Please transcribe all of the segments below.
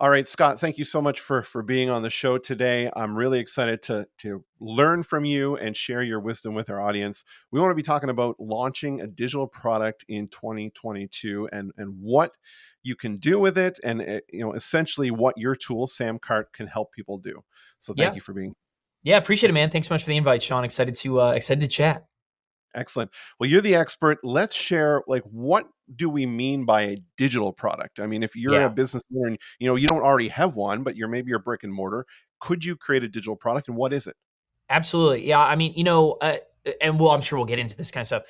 All right, Scott, thank you so much for being on the show today. I'm really excited to learn from you and share your wisdom with our audience. We want to be talking about launching a digital product in 2022 and what you can do with it, and essentially what your tool SamCart can help people do. So thank Yeah. you for being Yeah. Appreciate it, man. excellent. Thanks so much for the invite, Sean. Excited to chat. Excellent. Well, you're the expert. Let's share, like, what do we mean by a digital product? I mean, if you're a Yeah, business owner and you don't already have one, but maybe you're brick and mortar, could you create a digital product, and what is it? absolutely. Yeah. I mean, and I'm sure we'll get into this kind of stuff.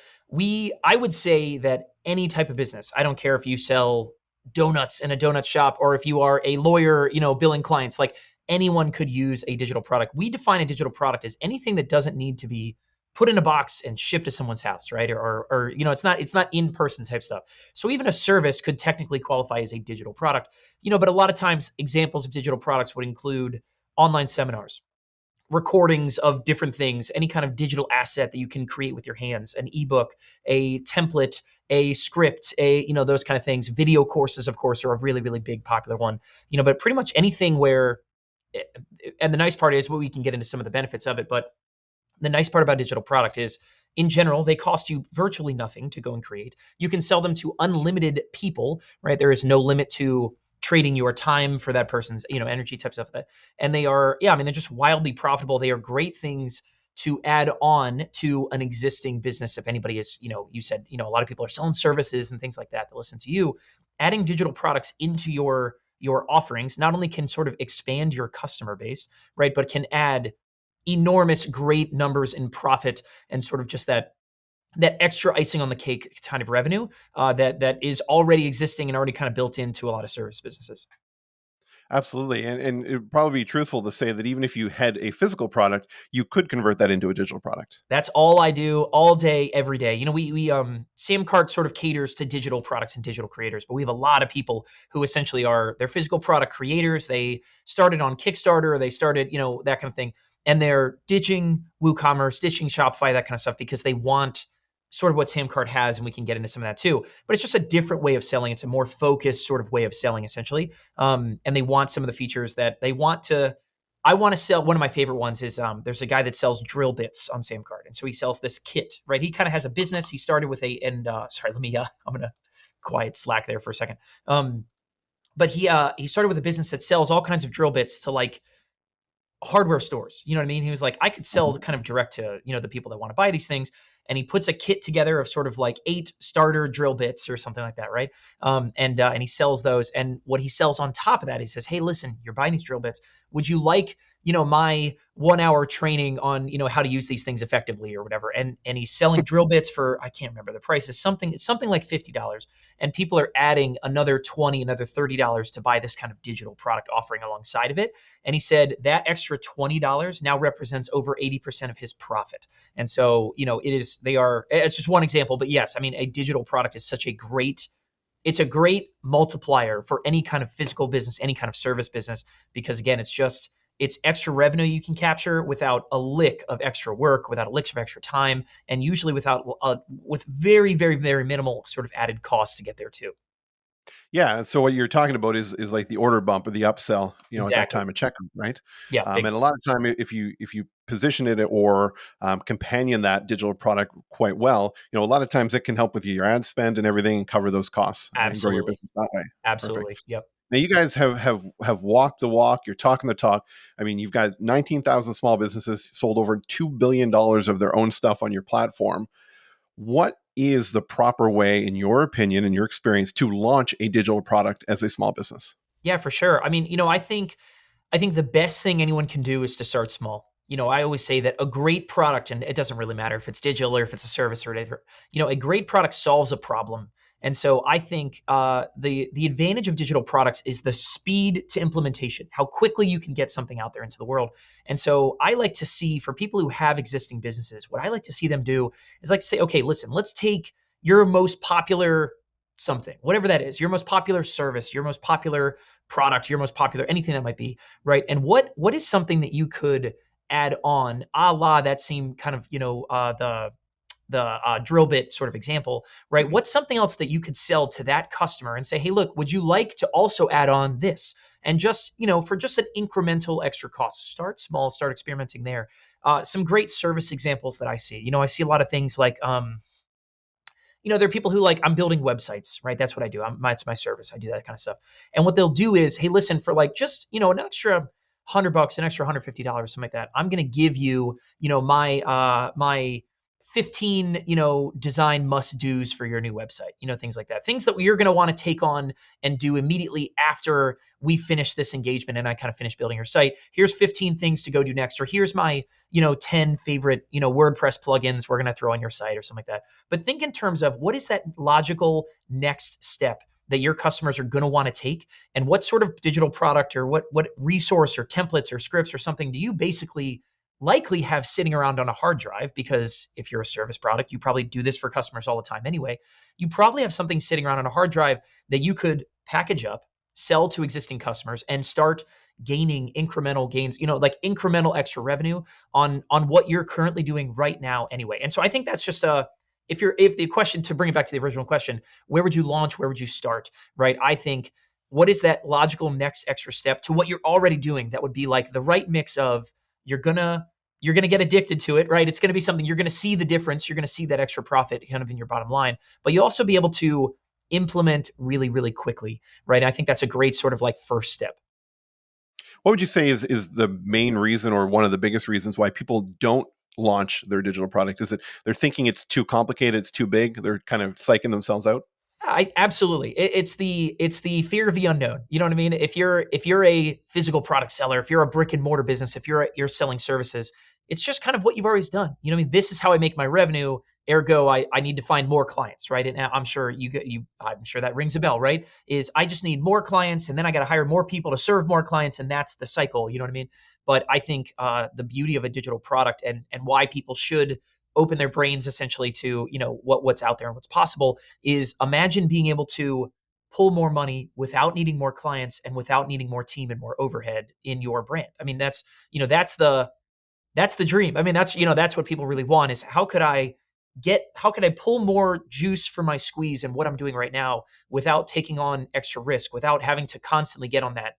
I would say that any type of business, I don't care if you sell donuts in a donut shop or if you are a lawyer, billing clients, like anyone could use a digital product. We define a digital product as anything that doesn't need to be put in a box and shipped to someone's house, right? Or it's not in-person type stuff. So even a service could technically qualify as a digital product, but a lot of times examples of digital products would include online seminars, recordings of different things, any kind of digital asset that you can create with your hands, an ebook, a template, a script, those kind of things. Video courses, of course, are a really, really big popular one, but pretty much anything where, and the nice part is, well, we can get into some of the benefits of it, but the nice part about digital product is, in general, they cost you virtually nothing to go and create. You can sell them to unlimited people, right? There is no limit to trading your time for that person's, energy type stuff. And they are, yeah, I mean, they're just wildly profitable. They are great things to add on to an existing business. If anybody is, you said, a lot of people are selling services and things like that listen to you. Adding digital products into your offerings not only can sort of expand your customer base, right, but can add enormous, great numbers in profit and sort of just that extra icing on the cake kind of revenue that is already existing and already kind of built into a lot of service businesses. Absolutely. And it would probably be truthful to say that even if you had a physical product, you could convert that into a digital product. That's all I do all day, every day. We SamCart sort of caters to digital products and digital creators, but we have a lot of people who essentially they're physical product creators. They started on Kickstarter, they started, that kind of thing. And they're ditching WooCommerce, ditching Shopify, that kind of stuff, because they want sort of what SamCart has, and we can get into some of that too. But it's just a different way of selling. It's a more focused sort of way of selling, essentially. And they want some of the features that they want to. I want to sell. One of my favorite ones is there's a guy that sells drill bits on SamCart, and so he sells this kit, right? He kind of has a business. He started with sorry, let me. I'm gonna quiet Slack there for a second. But he started with a business that sells all kinds of drill bits to like hardware stores. You know what I mean? He was like, I could sell kind of direct to, the people that want to buy these things. And he puts a kit together of sort of like 8 starter drill bits or something like that, right? And he sells those. And what he sells on top of that, he says, hey, listen, you're buying these drill bits. Would you like, my 1-hour training on, how to use these things effectively or whatever? And he's selling drill bits for, I can't remember the price, is something like $50. And people are adding another $20, another $30 to buy this kind of digital product offering alongside of it. And he said that extra $20 now represents over 80% of his profit. And so, it's just one example, but yes, I mean, a digital product is it's a great multiplier for any kind of physical business, any kind of service business, because again, it's extra revenue you can capture without a lick of extra work, without a lick of extra time, and usually with very, very, very minimal sort of added costs to get there too. Yeah. So what you're talking about is like the order bump or the upsell, at that Exactly. time of checkout, right? Yeah, And big. a lot of time, if you position it or companion that digital product quite well, a lot of times it can help with your ad spend and everything and cover those costs and grow your Absolutely. business that way. Perfect. Absolutely. Yep. Now you guys have walked the walk. You're talking the talk. I mean, you've got 19,000 small businesses, sold over $2 billion of their own stuff on your platform. What is the proper way, in your opinion, in your experience, to launch a digital product as a small business? Yeah, for sure. I mean, I think the best thing anyone can do is to start small. I always say that a great product, and it doesn't really matter if it's digital or if it's a service or whatever, a great product solves a problem. And so I think the advantage of digital products is the speed to implementation, how quickly you can get something out there into the world. And so I like to see, for people who have existing businesses, what I like to see them do is like to say, okay, listen, let's take your most popular something, whatever that is, your most popular service, your most popular product, your most popular anything that might be, right? And what is something that you could add on, a la that same kind of the drill bit sort of example, right? What's something else that you could sell to that customer and say, hey, look, would you like to also add on this? and just, for just an incremental extra cost, start small, start experimenting there. Some great service examples that I see. I see a lot of things like, there are people who like, I'm building websites, right? That's what I do. It's my service. I do that kind of stuff. And what they'll do is, hey, listen, for like just, an extra $100, an extra $150, something like that, I'm going to give you, my 15, design must do's for your new website, things like that. Things that you're going to want to take on and do immediately after we finish this engagement and I kind of finish building your site. Here's 15 things to go do next, or here's my, 10 favorite, WordPress plugins we're going to throw on your site or something like that. But think in terms of what is that logical next step that your customers are going to want to take, and what sort of digital product or what resource or templates or scripts or something do you basically likely have sitting around on a hard drive? Because if you're a service product, you probably do this for customers all the time anyway. You probably have something sitting around on a hard drive that you could package up, sell to existing customers, and start gaining incremental gains, like incremental extra revenue on what you're currently doing right now anyway. And so I think that's just if the question, to bring it back to the original question, where would you launch? Where would you start? Right? I think, what is that logical next extra step to what you're already doing that would be like the right mix of, you're gonna get addicted to it, right? It's gonna be something you're gonna see the difference. You're gonna see that extra profit kind of in your bottom line, but you'll also be able to implement really, really quickly, right? I think that's a great sort of like first step. What would you say is the main reason, or one of the biggest reasons, why people don't launch their digital product? Is it they're thinking it's too complicated, it's too big, they're kind of psyching themselves out? I absolutely. It's the fear of the unknown. You know what I mean? If you're a physical product seller, if you're a brick and mortar business, if you're selling services, it's just kind of what you've always done. You know what I mean? This is how I make my revenue. Ergo, I need to find more clients, right? And I'm sure I'm sure that rings a bell, right? Is I just need more clients, and then I got to hire more people to serve more clients, and that's the cycle. You know what I mean? But I think the beauty of a digital product, and why people should open their brains essentially to what's out there and what's possible, is imagine being able to pull more money without needing more clients and without needing more team and more overhead in your brand. I mean, that's the dream. I mean, that's what people really want, is how could I pull more juice from my squeeze and what I'm doing right now without taking on extra risk, without having to constantly get on that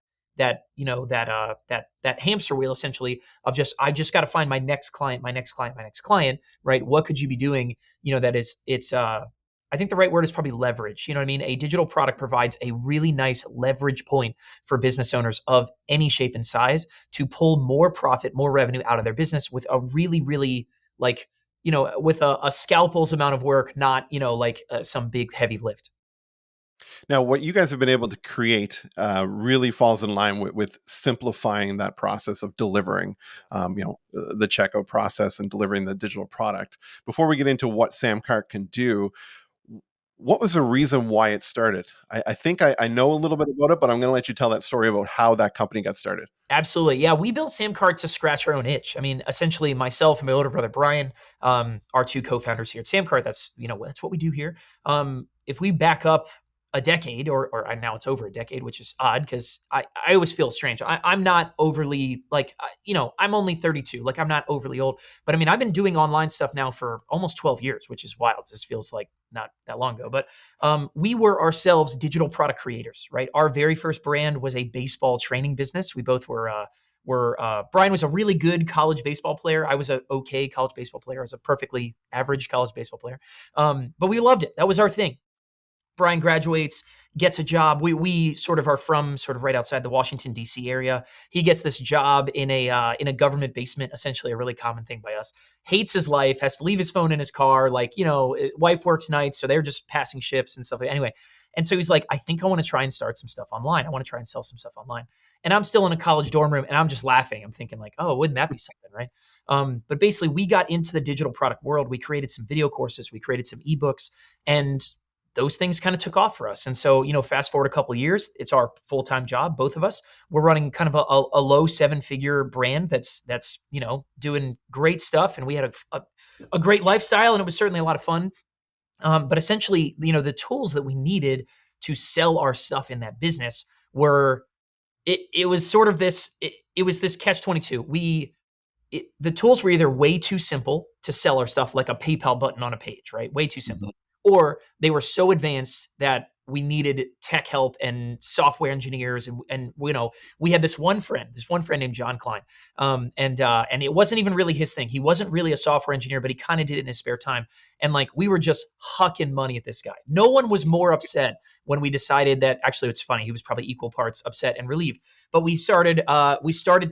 hamster wheel, essentially, of I just got to find my next client, my next client, my next client, right? What could you be doing? I think the right word is probably leverage. You know what I mean? A digital product provides a really nice leverage point for business owners of any shape and size to pull more profit, more revenue out of their business with a really, really like, with a scalpel's amount of work, not, some big heavy lift. Now, what you guys have been able to create really falls in line with simplifying that process of delivering, the checkout process and delivering the digital product. Before we get into what SamCart can do, what was the reason why it started? I think I know a little bit about it, but I'm going to let you tell that story about how that company got started. Absolutely. Yeah, we built SamCart to scratch our own itch. I mean, essentially, myself and my older brother Brian, are two co-founders here at SamCart. That's what we do here. If we back up a decade, or now it's over a decade, which is odd because I always feel strange. I'm not overly I'm only 32. Like, I'm not overly old, but I mean, I've been doing online stuff now for almost 12 years, which is wild. This feels like not that long ago, but we were ourselves digital product creators, right? Our very first brand was a baseball training business. We both were Brian was a really good college baseball player. I was a okay college baseball player. I was a perfectly average college baseball player. But we loved it. That was our thing. Brian graduates, gets a job. We sort of are from sort of right outside the Washington, D.C. area. He gets this job in a government basement, essentially a really common thing by us. Hates his life, has to leave his phone in his car. Wife works nights, so they're just passing shifts and stuff. Anyway, and so he's like, I think I want to try and start some stuff online. I want to try and sell some stuff online. And I'm still in a college dorm room, and I'm just laughing. I'm thinking like, oh, wouldn't that be something, right? But basically, we got into the digital product world. We created some video courses. We created some ebooks, and those things kind of took off for us. And so, fast forward a couple of years, it's our full-time job, both of us. We're running kind of a low seven-figure brand that's doing great stuff. And we had a great lifestyle, and it was certainly a lot of fun. But essentially, the tools that we needed to sell our stuff in that business were, it was sort of this, it was this catch-22. The tools were either way too simple to sell our stuff, like a PayPal button on a page, right? Way too simple. Or they were so advanced that we needed tech help and software engineers, and we had this one friend named John Klein, and it wasn't even really his thing. He wasn't really a software engineer, but he kind of did it in his spare time. And like we were just hucking money at this guy. No one was more upset when we decided that. Actually, it's funny. He was probably equal parts upset and relieved. But we started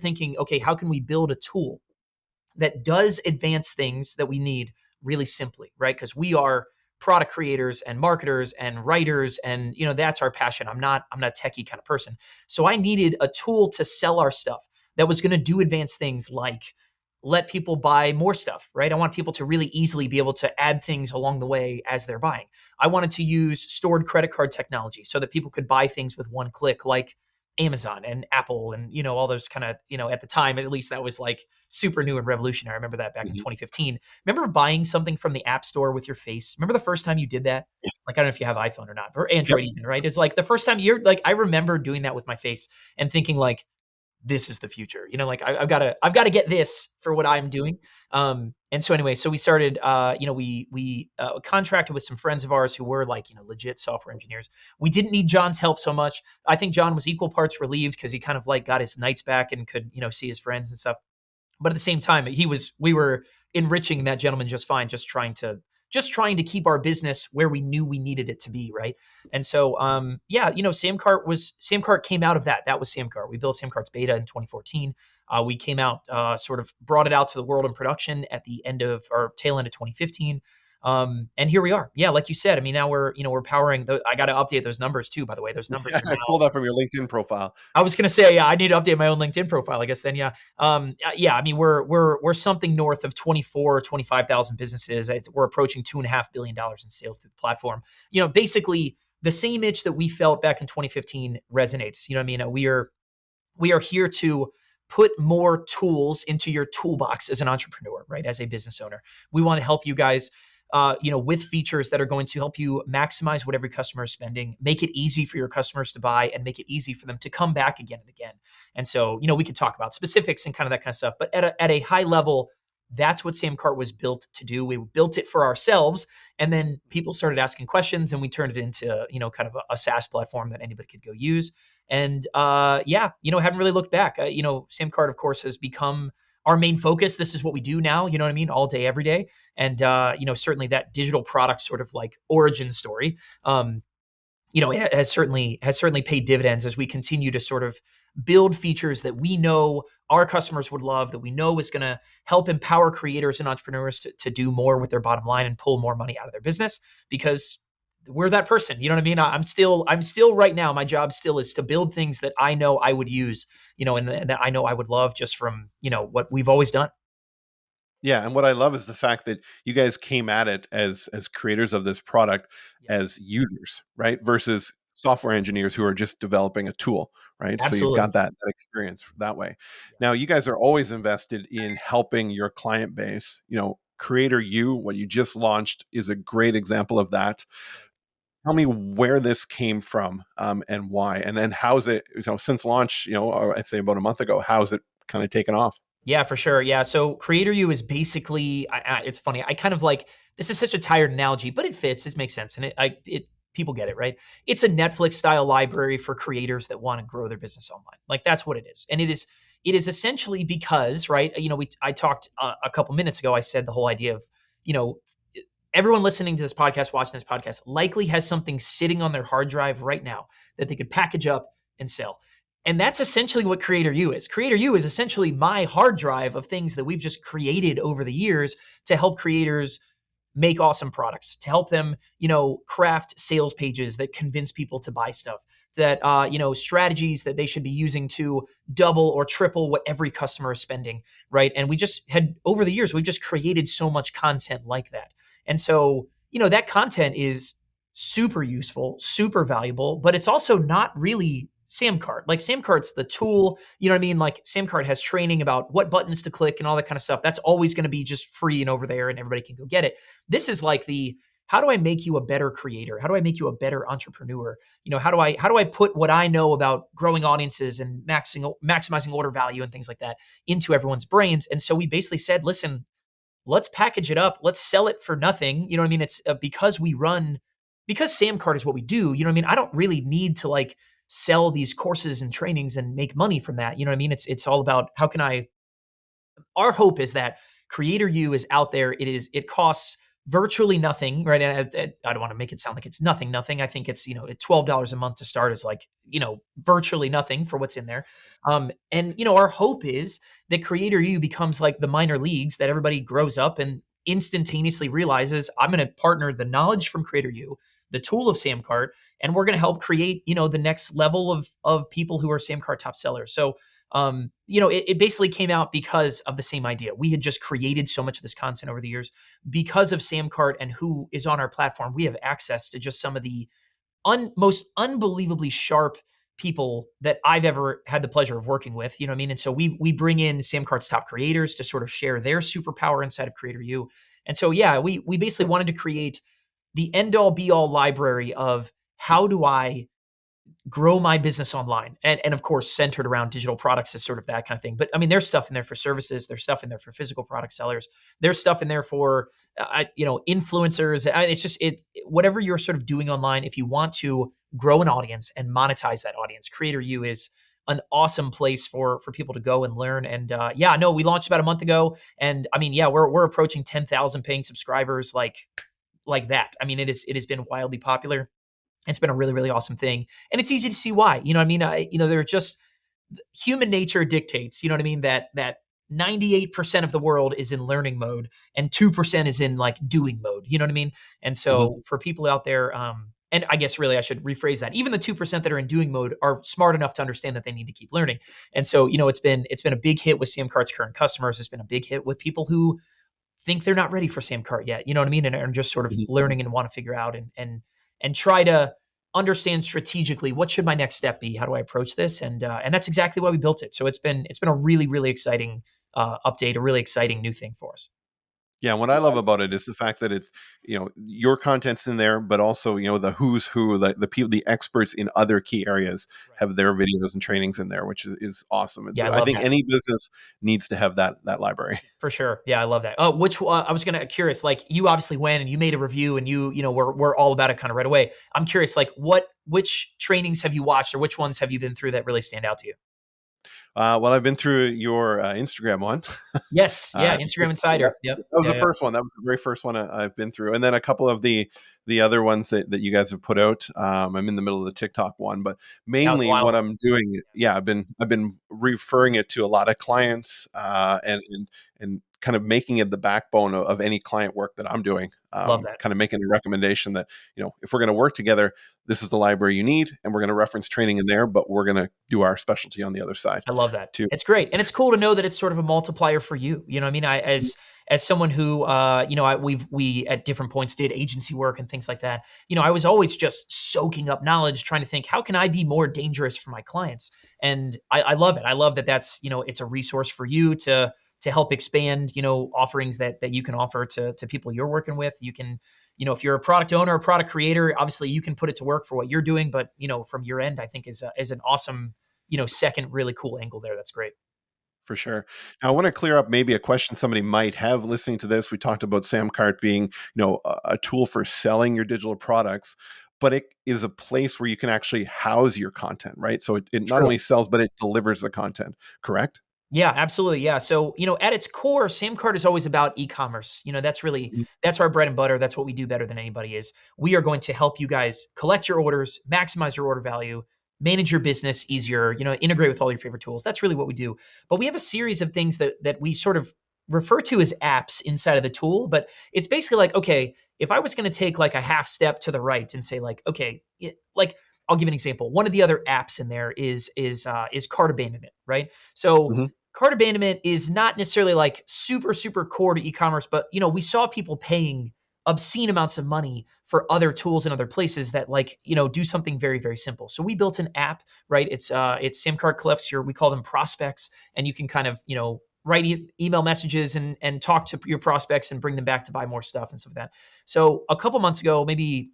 thinking, okay, how can we build a tool that does advance things that we need really simply, right? Because we are product creators and marketers and writers, and that's our passion. I'm not a techie kind of person. So I needed a tool to sell our stuff that was going to do advanced things like let people buy more stuff, right? I want people to really easily be able to add things along the way as they're buying. I wanted to use stored credit card technology so that people could buy things with one click, like Amazon and Apple and all those kind of, at the time, at least that was like super new and revolutionary. I remember that back in Mhm. 2015. Remember buying something from the App Store with your face? Remember the first time you did that? Like, I don't know if you have iPhone or not, or Yep. Android even, right? It's like the first time you're like, I remember doing that with my face and thinking like, this is the future. Like I've got to get this for what I'm doing. And so anyway, so we started. We contracted with some friends of ours who were like legit software engineers. We didn't need John's help so much. I think John was equal parts relieved because he kind of like got his nights back and could see his friends and stuff. But at the same time, we were enriching that gentleman just fine, just trying to keep our business where we knew we needed it to be, right? And so, SamCart came out of that. That was SamCart. We built SamCart's beta in 2014. We came out, sort of brought it out to the world in production at the end of or tail end of 2015. And here we are. Yeah, like you said, I mean, now we're powering. I got to update those numbers too. By the way, those numbers Yeah, are I now. pulled that from your LinkedIn profile. I was gonna say, yeah, I need to update my own LinkedIn profile, I guess then, yeah. Yeah, I mean, we're something north of 25,000 businesses. We're approaching $2.5 billion in sales through the platform. Basically the same itch that we felt back in 2015 resonates. You know what I mean? We are here to put more tools into your toolbox as an entrepreneur, right? As a business owner, we want to help you guys, with features that are going to help you maximize what every customer is spending, make it easy for your customers to buy, and make it easy for them to come back again and again. And so, we could talk about specifics and kind of that kind of stuff, but at a high level, that's what SamCart was built to do. We built it for ourselves, and then people started asking questions, and we turned it into, kind of a SaaS platform that anybody could go use. And haven't really looked back. SamCart, of course, has become our main focus. This is what we do now. You know what I mean? All day, every day. And certainly that digital product sort of like origin story, it has certainly paid dividends as we continue to sort of build features that we know our customers would love, that we know is going to help empower creators and entrepreneurs to do more with their bottom line and pull more money out of their business, because we're that person. You know what I mean? I'm still right now, my job still is to build things that I know I would use, and that I know I would love just from, what we've always done. Yeah, and what I love is the fact that you guys came at it as creators of this product Yeah, as users, right? Versus software engineers who are just developing a tool, right? So you've absolutely. got that experience that way. Yeah, Now, you guys are always invested in helping your client base. Creator U, what you just launched, is a great example of that. right. Tell me where this came from, and why, and then how's it, since launch, I'd say about a month ago, how's it kind of taken off? Yeah, for sure. Yeah. So Creator U is basically, it's funny. I kind of like, this is such a tired analogy, but it fits. It makes sense. And people get it, right? It's a Netflix style library for creators that want to grow their business online. Like that's what it is. And it is essentially because, right? I talked a couple minutes ago, I said the whole idea of, you know, everyone listening to this podcast, watching this podcast, likely has something sitting on their hard drive right now that they could package up and sell. And that's essentially what Creator U is. Creator U is essentially my hard drive of things that we've just created over the years to help creators make awesome products, to help them, craft sales pages that convince people to buy stuff, that, strategies that they should be using to double or triple what every customer is spending, right? And we just had, over the years, we've just created so much content like that. And so, that content is super useful, super valuable, but it's also not really SamCart. Like SamCart's the tool, you know what I mean? Like SamCart has training about what buttons to click and all that kind of stuff. That's always going to be just free and over there and everybody can go get it. This is like how do I make you a better creator? How do I make you a better entrepreneur? How do I put what I know about growing audiences and maximizing order value and things like that into everyone's brains? And so we basically said, listen, let's package it up. Let's sell it for nothing. You know what I mean? It's because because SamCart is what we do, you know what I mean? I don't really need to like sell these courses and trainings and make money from that. You know what I mean? It's all about how can I our hope is that Creator U is out there. It costs virtually nothing, right? And I don't want to make it sound like it's nothing. I think it's, $12 a month to start is like, virtually nothing for what's in there. And our hope is that Creator U becomes like the minor leagues, that everybody grows up and instantaneously realizes I'm going to partner the knowledge from Creator U, the tool of SamCart, and we're going to help create, the next level of people who are SamCart top sellers. So it basically came out because of the same idea. We had just created so much of this content over the years because of SamCart and who is on our platform. We have access to just some of the most unbelievably sharp people that I've ever had the pleasure of working with. You know what I mean? And so we bring in SamCart's top creators to sort of share their superpower inside of Creator U. And so yeah, we basically wanted to create the end all be all library of how do I grow my business online, and of course centered around digital products is sort of that kind of thing. But I mean, there's stuff in there for services, there's stuff in there for physical product sellers, there's stuff in there for influencers. It's just whatever you're sort of doing online. If you want to grow an audience and monetize that audience, Creator U is an awesome place for people to go and learn. And we launched about a month ago, and I mean, we're approaching 10,000 paying subscribers, like that. I mean, it has been wildly popular. It's been a really, really awesome thing. And it's easy to see why. You know what I mean? They're just human nature dictates, you know what I mean, that 98% of the world is in learning mode and 2% is in like doing mode. You know what I mean? And Mhm. so for people out there, and I guess really I should rephrase that. Even the 2% that are in doing mode are smart enough to understand that they need to keep learning. And so, it's been a big hit with SamCart's current customers. It's been a big hit with people who think they're not ready for SamCart yet. You know what I mean? And are just sort of Mhm. learning and want to figure out and try to understand strategically what should my next step be? How do I approach this? And that's exactly why we built it. So it's been a really, really exciting update, a really exciting new thing for us. Yeah, what I love about it is the fact that it's, your content's in there, but also, the who's who, the people, the experts in other key areas Right. have their videos and trainings in there, which is awesome. Yeah, I I love think that. any business needs to have that library. For sure. Yeah, I love that. Oh, which I was gonna curious. Like you obviously went and you made a review, and we're all about it kind of right away. I'm curious, like which trainings have you watched, or which ones have you been through that really stand out to you? Well, I've been through your Instagram one. Yes. Yeah. So Instagram that Insider. Yep. was Yeah. the Yeah. first one. That was the very first one I've been through, and then a couple of the other ones that you guys have put out. I'm in the middle of the TikTok one, but That was a mainly while what ago. I'm doing, yeah, I've been referring it to a lot of clients, and kind of making it the backbone of any client work that I'm doing. Love that. Kind of making a recommendation that, if we're going to work together, this is the library you need, and we're going to reference training in there, but we're going to do our specialty on the other side I love that. too. It's great, and it's cool to know that it's sort of a multiplier for you. You know what I mean? I as someone who we at different points did agency work and things like that. I was always just soaking up knowledge, trying to think how can I be more dangerous for my clients. And I love it. I love that that's it's a resource for you to help expand offerings that you can offer to people you're working with. You can if you're a product owner, a product creator, obviously you can put it to work for what you're doing. But from your end, I think is an awesome second really cool angle there. That's great. For sure. Now, I want to clear up maybe a question somebody might have listening to this. We talked about SamCart being, a tool for selling your digital products, but it is a place where you can actually house your content, right? So it not True. only sells, but it delivers the content, correct? Yeah, absolutely. Yeah. So, at its core, SamCart is always about e-commerce. Mhm. That's our bread and butter. That's what we do better than anybody is. We are going to help you guys collect your orders, maximize your order value, manage your business easier, integrate with all your favorite tools. That's really what we do. But we have a series of things that we sort of refer to as apps inside of the tool, but it's basically like, okay, if I was going to take like a half step to the right and say like, okay, like I'll give an example. One of the other apps in there is cart abandonment, right? So Mhm. cart abandonment is not necessarily like super super core to e-commerce, but we saw people paying obscene amounts of money for other tools in other places that like do something very very simple. So we built an app, right? It's SamCart collects we call them prospects, and you can kind of write email messages and talk to your prospects and bring them back to buy more stuff and stuff like that. So a couple months ago, maybe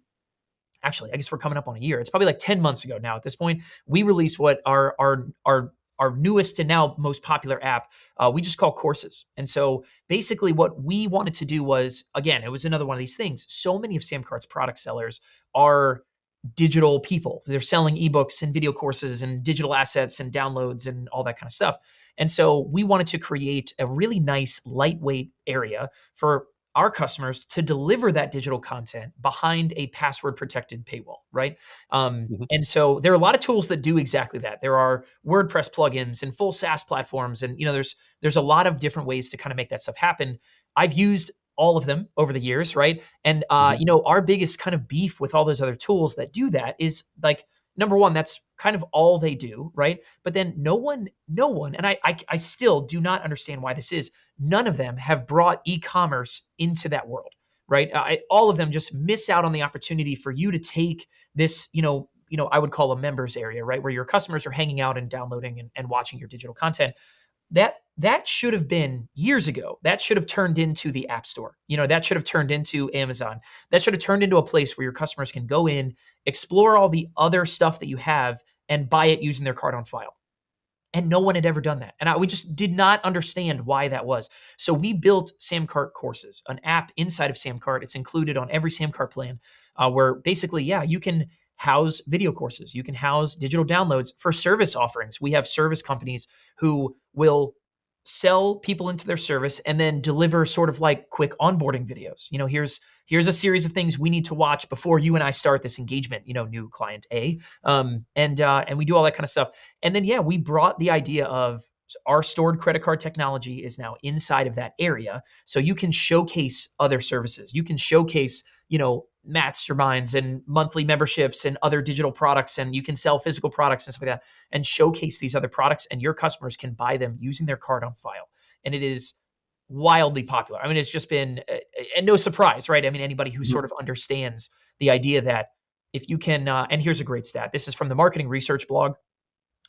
actually I guess we're coming up on a year, it's probably like 10 months ago now at this point, we released what our our newest and now most popular app, we just call courses. And so basically what we wanted to do was, again, it was another one of these things. So many of SamCart's product sellers are digital people. They're selling ebooks and video courses and digital assets and downloads and all that kind of stuff. And so we wanted to create a really nice, lightweight area for our customers to deliver that digital content behind a password protected paywall, right? Mhm. And so there are a lot of tools that do exactly that. There are WordPress plugins and full SaaS platforms, and there's a lot of different ways to kind of make that stuff happen. I've used all of them over the years, right? And Mhm. our biggest kind of beef with all those other tools that do that is like, number one, that's kind of all they do, right? But then no one, and I still do not understand why this is. None of them have brought e-commerce into that world, right? All of them just miss out on the opportunity for you to take this, I would call a members area, right, where your customers are hanging out and downloading and watching your digital content. That should have been years ago. That should have turned into the App Store. That should have turned into Amazon. That should have turned into a place where your customers can go in, explore all the other stuff that you have, and buy it using their card on file. And no one had ever done that. And we just did not understand why that was. So we built SamCart Courses, an app inside of SamCart. It's included on every SamCart plan, where basically, yeah, you can house video courses. You can house digital downloads for service offerings. We have service companies who will sell people into their service and then deliver sort of like quick onboarding videos. Here's a series of things we need to watch before you and I start this engagement. New client A, and we do all that kind of stuff. And then, yeah, we brought the idea of our stored credit card technology is now inside of that area. So you can showcase other services. You can showcase, masterminds and monthly memberships and other digital products. And you can sell physical products and stuff like that and showcase these other products. And your customers can buy them using their card on file. And it is wildly popular. I mean, it's just been, and no surprise, right? I mean, anybody who Mhm. sort of understands the idea that if you can, and here's a great stat. This is from the marketing research blog.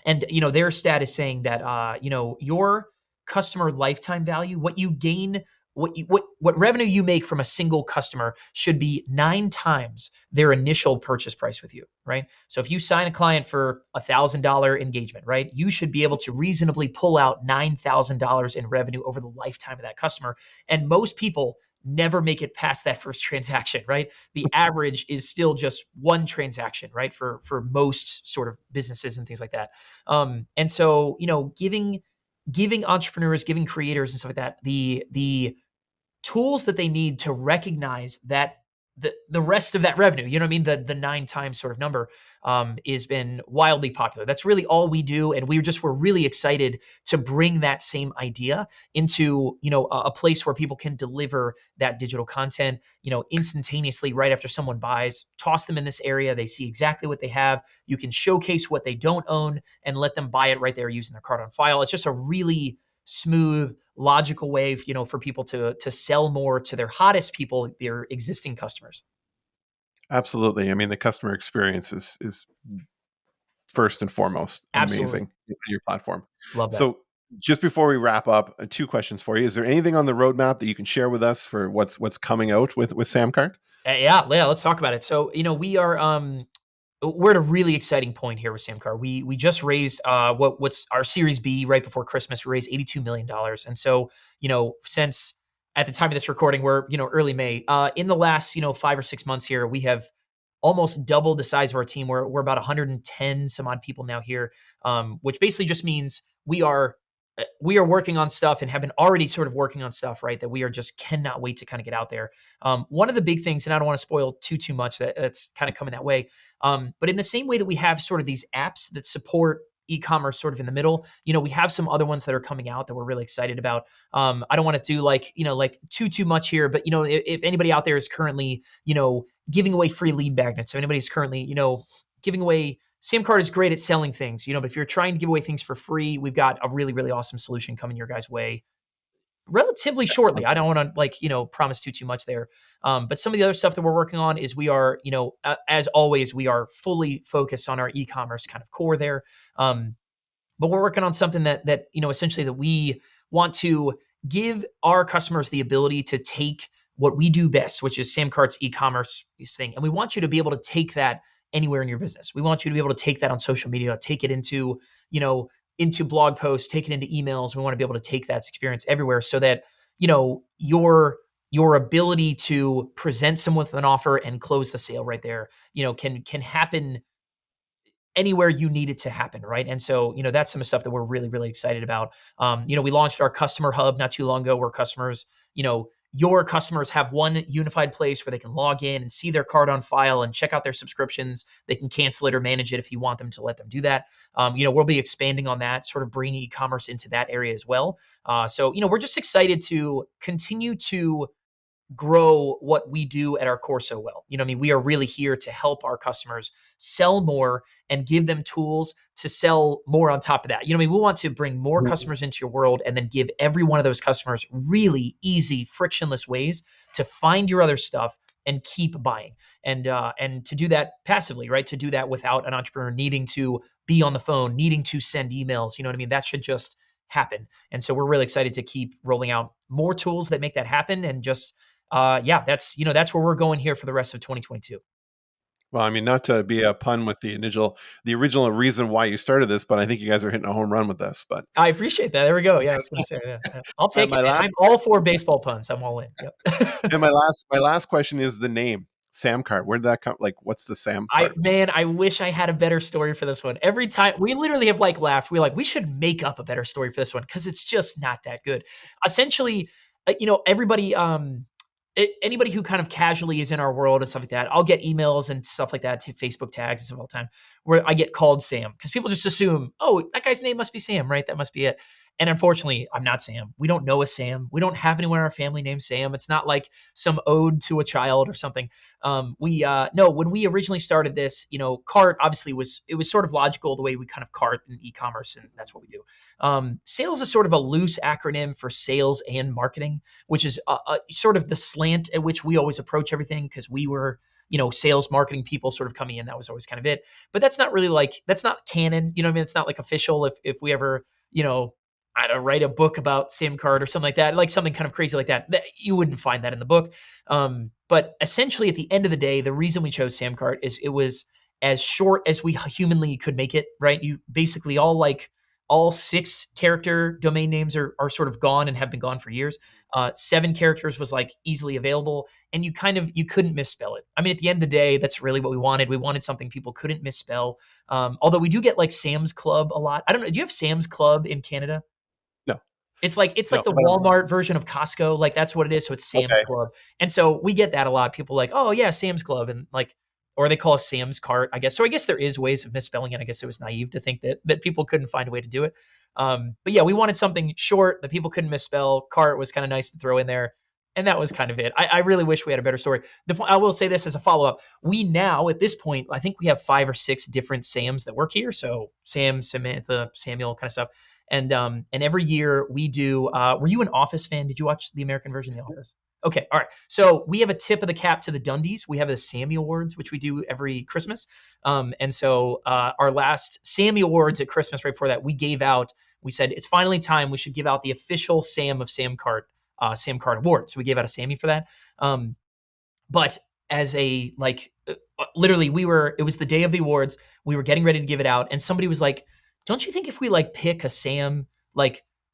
And their stat is saying that your customer lifetime value, what you gain, what revenue you make from a single customer should be 9 times their initial purchase price with you, right? So if you sign a client for $1,000 engagement, right, you should be able to reasonably pull out $9,000 in revenue over the lifetime of that customer. And most people never make it past that first transaction, right? The average is still just one transaction, right? For most sort of businesses and things like that. And so, giving entrepreneurs, giving creators and stuff like that, the tools that they need to recognize that the rest of that revenue, you know what I mean? The 9 times sort of number has been wildly popular. That's really all we do. And we're really excited to bring that same idea into, a place where people can deliver that digital content, instantaneously right after someone buys, toss them in this area. They see exactly what they have. You can showcase what they don't own and let them buy it right there using their card on file. It's just a really smooth, logical way, for people to sell more to their hottest people, their existing customers. Absolutely. I mean, the customer experience is first and foremost Absolutely. amazing in your platform. Love that. So, just before we wrap up, two questions for you. Is there anything on the roadmap that you can share with us for what's coming out with SamCart? Yeah, let's talk about it. So, we're at a really exciting point here with Samcar. We just raised what's our Series B right before Christmas. We raised $82 million, and so since at the time of this recording, we're early May. In the last 5 or 6 months here, we have almost doubled the size of our team. We're about 110 some odd people now here, which basically just means we are working on stuff and have been already sort of working on stuff, right? That we are just cannot wait to kind of get out there. One of the big things, and I don't want to spoil too much, that's kind of coming that way. But in the same way that we have sort of these apps that support e-commerce sort of in the middle, we have some other ones that are coming out that we're really excited about. I don't want to do like too much here, but if anybody out there is currently giving away free lead magnets, if anybody's currently giving away, SamCart is great at selling things, but if you're trying to give away things for free, we've got a really, really awesome solution coming your guys' way relatively shortly. Excellent. I don't want to promise too much there. But some of the other stuff that we're working on is we are, as always, we are fully focused on our e-commerce kind of core there. But we're working on something that essentially that we want to give our customers the ability to take what we do best, which is SamCart's e-commerce thing, and we want you to be able to take that anywhere in your business. We want you to be able to take that on social media, take it into into blog posts, take it into emails. We want to be able to take that experience everywhere so that, your ability to present someone with an offer and close the sale right there, can happen anywhere you need it to happen, right? And so, that's some stuff that we're really, really excited about. We launched our customer hub not too long ago, where customers, your customers have one unified place where they can log in and see their card on file and check out their subscriptions. They can cancel it or manage it if you want them to let them do that. We'll be expanding on that, sort of bringing e-commerce into that area as well. So, we're just excited to continue to grow what we do at our core so well. We are really here to help our customers sell more and give them tools to sell more on top of that. We want to bring more customers into your world and then give every one of those customers really easy, frictionless ways to find your other stuff and keep buying. And to do that passively, right? To do that without an entrepreneur needing to be on the phone, needing to send emails. That should just happen. And so we're really excited to keep rolling out more tools that make that happen. And just that's where we're going here for the rest of 2022. Well, I mean, not to be a pun with the original reason why you started this, but I think you guys are hitting a home run with this. But I appreciate that. There we go. Yeah, I was going to say that. Yeah. I'll take my it. Man. last I'm all for baseball puns. I'm all in. Yep. and my last question is the name SamCart. Where did that come? Like, what's the Sam part? I wish I had a better story for this one. Every time we literally have laughed, we should make up a better story for this one because it's just not that good. Essentially, everybody, anybody who kind of casually is in our world and stuff like that, I'll get emails and stuff like that to Facebook tags and stuff all the time where I get called Sam because people just assume, oh, that guy's name must be Sam, right? That must be it. And unfortunately, I'm not Sam. We don't know a Sam. We don't have anyone in our family named Sam. It's not like some ode to a child or something. No, when we originally started this, cart obviously it was sort of logical the way we kind of cart in e-commerce, and that's what we do. Sales is sort of a loose acronym for sales and marketing, which is sort of the slant at which we always approach everything because we were, sales marketing people sort of coming in. That was always kind of it. But that's not really that's not canon. It's not official. If we ever, I don't write a book about SamCart or something like that, like something kind of crazy like that you wouldn't find that in the book. But essentially, at the end of the day, the reason we chose SamCart is it was as short as we humanly could make it. Right? You basically all 6 character domain names are sort of gone and have been gone for years. 7 characters was easily available, and you couldn't misspell it. I mean, at the end of the day, that's really what we wanted. We wanted something people couldn't misspell. Although we do get Sam's Club a lot. I don't know. Do you have Sam's Club in Canada? No. It's like No. the Walmart version of Costco. That's what it is. So it's Sam's Okay. Club. And so we get that a lot. People oh yeah, Sam's Club. And or they call us Sam's Cart, I guess. So I guess there is ways of misspelling it. I guess it was naive to think that people couldn't find a way to do it. But yeah, we wanted something short that people couldn't misspell. Cart was kind of nice to throw in there. And that was kind of it. I really wish we had a better story. I will say this as a follow-up. We now, at this point, I think we have 5 or 6 different Sams that work here. So Sam, Samantha, Samuel kind of stuff. And every year we do, were you an Office fan? Did you watch the American version of The Office? Okay. All right. So we have a tip of the cap to the Dundies. We have the Sammy Awards, which we do every Christmas. And so our last Sammy Awards at Christmas, right before that, we said, it's finally time. We should give out the official Sam of SamCart, SamCart Award. So we gave out a Sammy for that. But as a, literally it was the day of the awards. We were getting ready to give it out. And somebody was like, don't you think if we pick a Sam,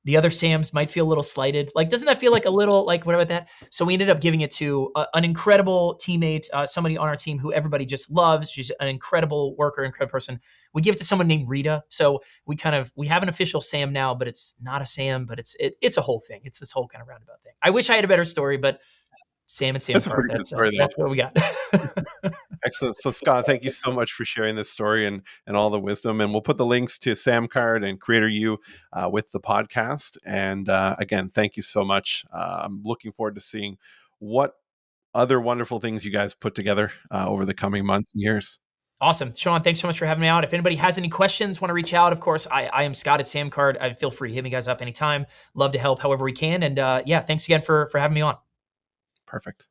the other Sams might feel a little slighted? Doesn't that feel a little what about that? So we ended up giving it to an incredible teammate, somebody on our team who everybody just loves. She's an incredible worker, incredible person. We give it to someone named Rita. So we have an official Sam now, but it's not a Sam, but it's a whole thing. It's this whole kind of roundabout thing. I wish I had a better story, but Sam and SamCart, that's what we got. Excellent. So Scott, thank you so much for sharing this story and all the wisdom. And we'll put the links to SamCart and Creator U with the podcast. And again, thank you so much. I'm looking forward to seeing what other wonderful things you guys put together over the coming months and years. Awesome. Sean, thanks so much for having me out. If anybody has any questions, want to reach out, of course, I am Scott at SamCart. Feel free, hit me guys up anytime. Love to help however we can. And yeah, thanks again for having me on. Perfect.